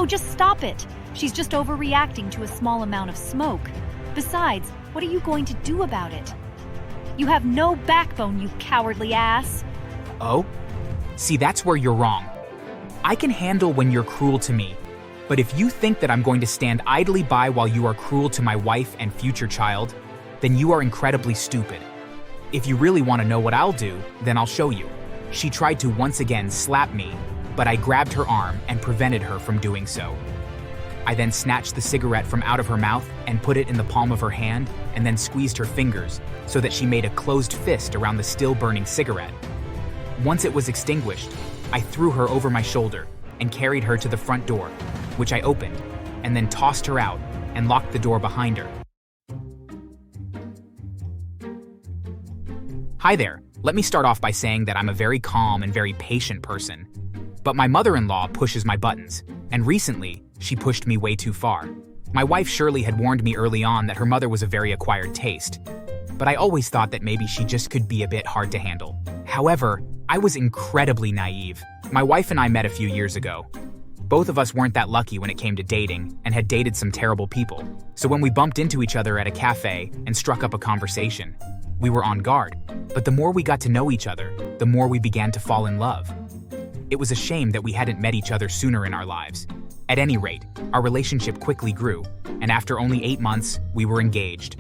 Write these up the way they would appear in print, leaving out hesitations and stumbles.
just stop it. She's just overreacting to a small amount of smoke. Besides, what are you going to do about it? You have no backbone, you cowardly ass. Oh? See, that's where you're wrong. I can handle when you're cruel to me, but if you think that I'm going to stand idly by while you are cruel to my wife and future child, then you are incredibly stupid. If you really want to know what I'll do, then I'll show you. She tried to once again slap me, but I grabbed her arm and prevented her from doing so. I then snatched the cigarette from out of her mouth and put it in the palm of her hand and then squeezed her fingers so that she made a closed fist around the still burning cigarette. Once it was extinguished, I threw her over my shoulder and carried her to the front door, which I opened, and then tossed her out and locked the door behind her. Hi there. Let me start off by saying that I'm a very calm and very patient person. But my mother-in-law pushes my buttons, and recently, she pushed me way too far. My wife Shirley had warned me early on that her mother was a very acquired taste, but I always thought that maybe she just could be a bit hard to handle. However, I was incredibly naive. My wife and I met a few years ago. Both of us weren't that lucky when it came to dating and had dated some terrible people. So when we bumped into each other at a cafe and struck up a conversation, we were on guard. But the more we got to know each other, the more we began to fall in love. It was a shame that we hadn't met each other sooner in our lives. At any rate, our relationship quickly grew, and after only 8 months, we were engaged.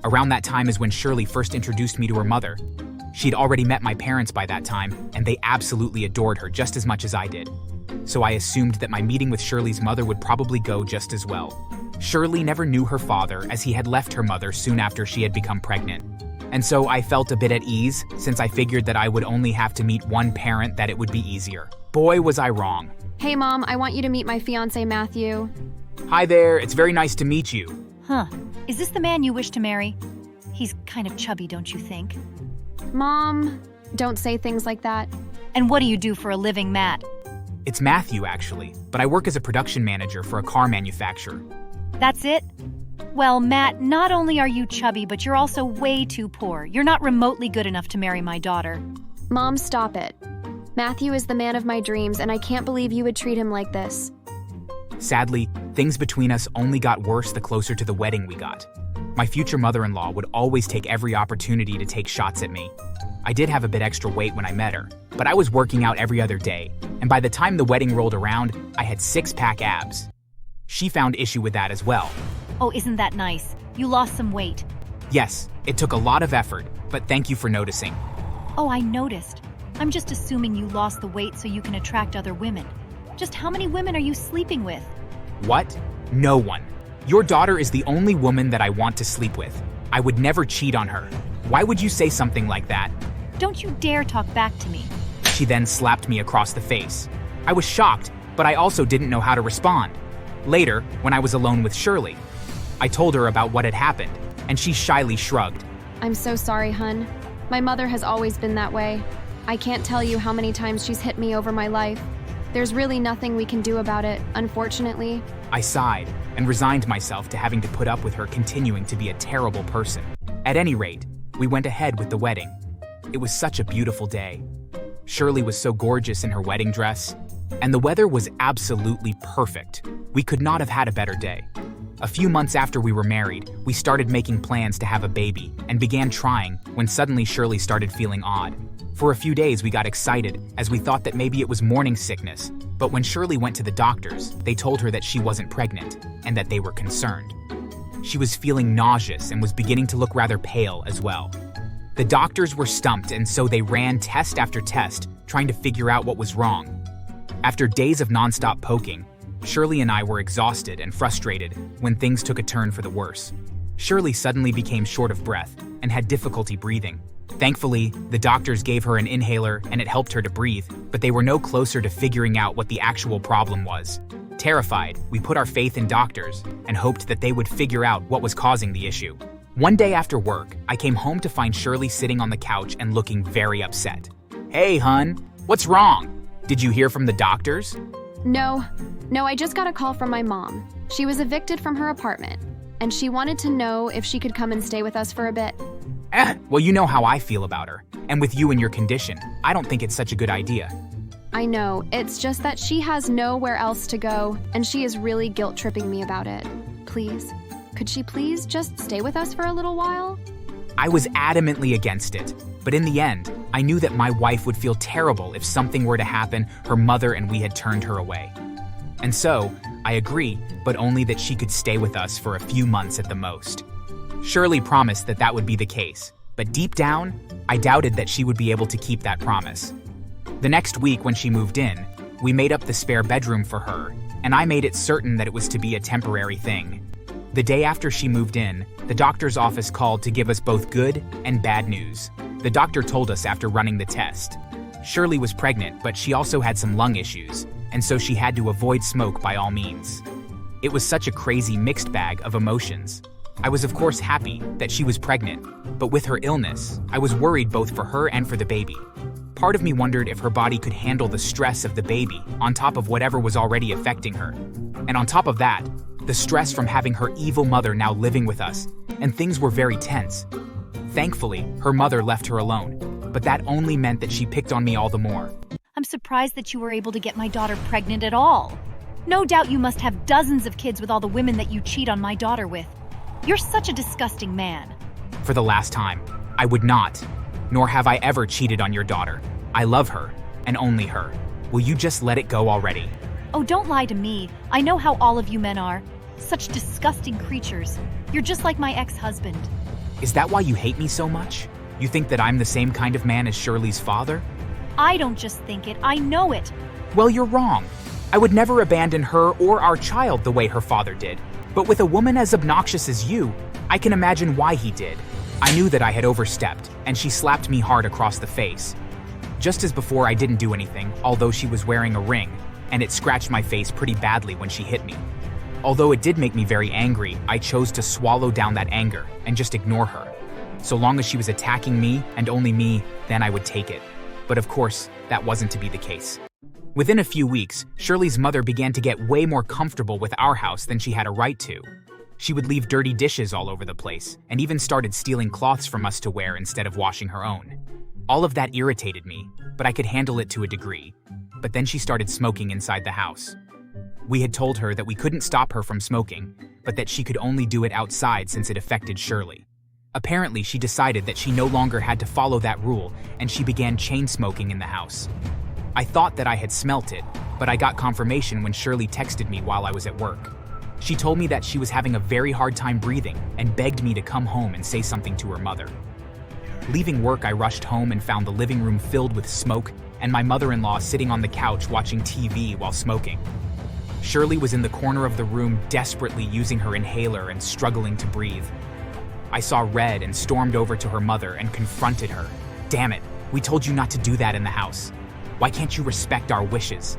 Around that time is when Shirley first introduced me to her mother. She'd already met my parents by that time, and they absolutely adored her just as much as I did. So I assumed that my meeting with Shirley's mother would probably go just as well. Shirley never knew her father, as he had left her mother soon after she had become pregnant. And so I felt a bit at ease, since I figured that I would only have to meet one parent, that it would be easier. Boy, was I wrong. Hey Mom, I want you to meet my fiancé Matthew. Hi there, it's very nice to meet you. Huh. Is this the man you wish to marry? He's kind of chubby, don't you think? Mom, don't say things like that. And what do you do for a living, Matt? It's Matthew, actually, but I work as a production manager for a car manufacturer. That's it? Well, Matt, not only are you chubby, but you're also way too poor. You're not remotely good enough to marry my daughter. Mom, stop it. Matthew is the man of my dreams, and I can't believe you would treat him like this. Sadly, things between us only got worse the closer to the wedding we got. My future mother-in-law would always take every opportunity to take shots at me. I did have a bit extra weight when I met her, but I was working out every other day, and by the time the wedding rolled around, I had 6-pack abs. She found issue with that as well. Oh, isn't that nice? You lost some weight. Yes, it took a lot of effort, but thank you for noticing. Oh, I noticed. I'm just assuming you lost the weight so you can attract other women. Just how many women are you sleeping with? What? No one. Your daughter is the only woman that I want to sleep with. I would never cheat on her. Why would you say something like that? Don't you dare talk back to me. She then slapped me across the face. I was shocked, but I also didn't know how to respond. Later, when I was alone with Shirley, I told her about what had happened, and she shyly shrugged. I'm so sorry, hun. My mother has always been that way. I can't tell you how many times she's hit me over my life. There's really nothing we can do about it, unfortunately. I sighed and resigned myself to having to put up with her continuing to be a terrible person. At any rate, we went ahead with the wedding. It was such a beautiful day. Shirley was so gorgeous in her wedding dress, and the weather was absolutely perfect. We could not have had a better day. A few months after we were married, we started making plans to have a baby and began trying when suddenly Shirley started feeling odd. For a few days we got excited as we thought that maybe it was morning sickness, but when Shirley went to the doctors, they told her that she wasn't pregnant and that they were concerned. She was feeling nauseous and was beginning to look rather pale as well. The doctors were stumped, and so they ran test after test trying to figure out what was wrong. After days of nonstop poking, Shirley and I were exhausted and frustrated when things took a turn for the worse. Shirley suddenly became short of breath and had difficulty breathing. Thankfully, the doctors gave her an inhaler and it helped her to breathe, but they were no closer to figuring out what the actual problem was. Terrified, we put our faith in doctors and hoped that they would figure out what was causing the issue. One day after work, I came home to find Shirley sitting on the couch and looking very upset. Hey, hun, what's wrong? Did you hear from the doctors? No, I just got a call from my mom. She was evicted from her apartment, and she wanted to know if she could come and stay with us for a bit. Well, you know how I feel about her. And with you and your condition, I don't think it's such a good idea. I know, it's just that she has nowhere else to go, and she is really guilt-tripping me about it. Please, could she please just stay with us for a little while? I was adamantly against it, but in the end, I knew that my wife would feel terrible if something were to happen, her mother and we had turned her away. And so, I agreed, but only that she could stay with us for a few months at the most. Shirley promised that that would be the case, but deep down, I doubted that she would be able to keep that promise. The next week when she moved in, we made up the spare bedroom for her, and I made it certain that it was to be a temporary thing. The day after she moved in, the doctor's office called to give us both good and bad news. The doctor told us after running the test. Shirley was pregnant, but she also had some lung issues, and so she had to avoid smoke by all means. It was such a crazy mixed bag of emotions. I was of course happy that she was pregnant, but with her illness, I was worried both for her and for the baby. Part of me wondered if her body could handle the stress of the baby on top of whatever was already affecting her. And on top of that, the stress from having her evil mother now living with us, and things were very tense. Thankfully, her mother left her alone, but that only meant that she picked on me all the more. I'm surprised that you were able to get my daughter pregnant at all. No doubt you must have dozens of kids with all the women that you cheat on my daughter with. You're such a disgusting man. For the last time, I would not, nor have I ever cheated on your daughter. I love her, and only her. Will you just let it go already? Oh, don't lie to me. I know how all of you men are. Such disgusting creatures. You're just like my ex-husband. Is that why you hate me so much? You think that I'm the same kind of man as Shirley's father? I don't just think it, I know it. Well, you're wrong. I would never abandon her or our child the way her father did. But with a woman as obnoxious as you, I can imagine why he did. I knew that I had overstepped, and she slapped me hard across the face. Just as before, I didn't do anything, although she was wearing a ring, and it scratched my face pretty badly when she hit me. Although it did make me very angry, I chose to swallow down that anger and just ignore her. So long as she was attacking me, and only me, then I would take it. But of course, that wasn't to be the case. Within a few weeks, Shirley's mother began to get way more comfortable with our house than she had a right to. She would leave dirty dishes all over the place, and even started stealing cloths from us to wear instead of washing her own. All of that irritated me, but I could handle it to a degree. But then she started smoking inside the house. We had told her that we couldn't stop her from smoking, but that she could only do it outside since it affected Shirley. Apparently, she decided that she no longer had to follow that rule, and she began chain smoking in the house. I thought that I had smelt it, but I got confirmation when Shirley texted me while I was at work. She told me that she was having a very hard time breathing and begged me to come home and say something to her mother. Leaving work, I rushed home and found the living room filled with smoke and my mother-in-law sitting on the couch watching TV while smoking. Shirley was in the corner of the room desperately using her inhaler and struggling to breathe. I saw red and stormed over to her mother and confronted her. Damn it, we told you not to do that in the house. Why can't you respect our wishes?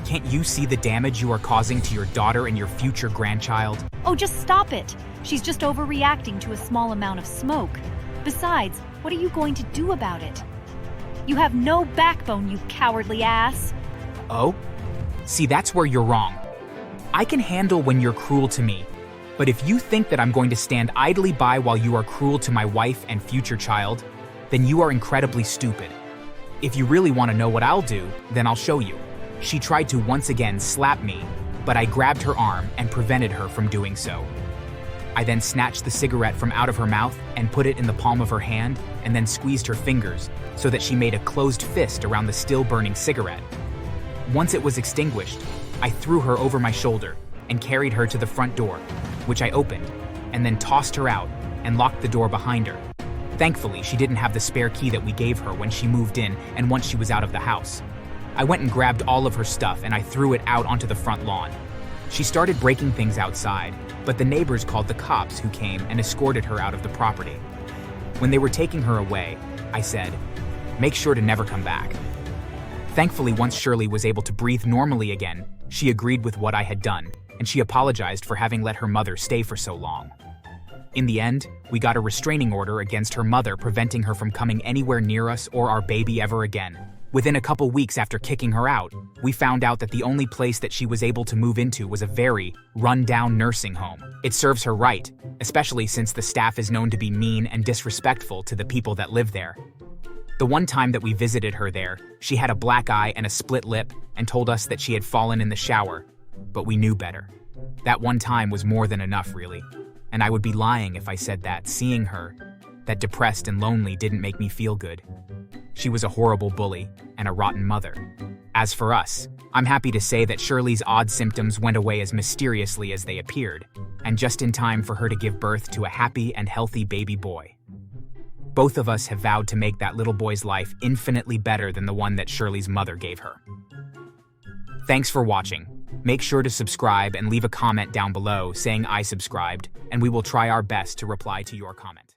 Can't you see the damage you are causing to your daughter and your future grandchild? Oh, just stop it. She's just overreacting to a small amount of smoke. Besides, what are you going to do about it? You have no backbone, you cowardly ass. Oh? See, that's where you're wrong. I can handle when you're cruel to me, but if you think that I'm going to stand idly by while you are cruel to my wife and future child, then you are incredibly stupid. If you really want to know what I'll do, then I'll show you. She tried to once again slap me, but I grabbed her arm and prevented her from doing so. I then snatched the cigarette from out of her mouth and put it in the palm of her hand and then squeezed her fingers so that she made a closed fist around the still burning cigarette. Once it was extinguished, I threw her over my shoulder and carried her to the front door, which I opened, and then tossed her out and locked the door behind her. Thankfully, she didn't have the spare key that we gave her when she moved in and once she was out of the house. I went and grabbed all of her stuff and I threw it out onto the front lawn. She started breaking things outside, but the neighbors called the cops who came and escorted her out of the property. When they were taking her away, I said, "Make sure to never come back." Thankfully, once Shirley was able to breathe normally again, she agreed with what I had done, and she apologized for having let her mother stay for so long. In the end, we got a restraining order against her mother preventing her from coming anywhere near us or our baby ever again. Within a couple weeks after kicking her out, we found out that the only place that she was able to move into was a very run-down nursing home. It serves her right, especially since the staff is known to be mean and disrespectful to the people that live there. The one time that we visited her there, she had a black eye and a split lip and told us that she had fallen in the shower, but we knew better. That one time was more than enough, really. And I would be lying if I said that seeing her, that depressed and lonely, didn't make me feel good. She was a horrible bully and a rotten mother. As for us, I'm happy to say that Shirley's odd symptoms went away as mysteriously as they appeared, and just in time for her to give birth to a happy and healthy baby boy. Both of us have vowed to make that little boy's life infinitely better than the one that Shirley's mother gave her. Thanks for watching. Make sure to subscribe and leave a comment down below saying I subscribed, and we will try our best to reply to your comment.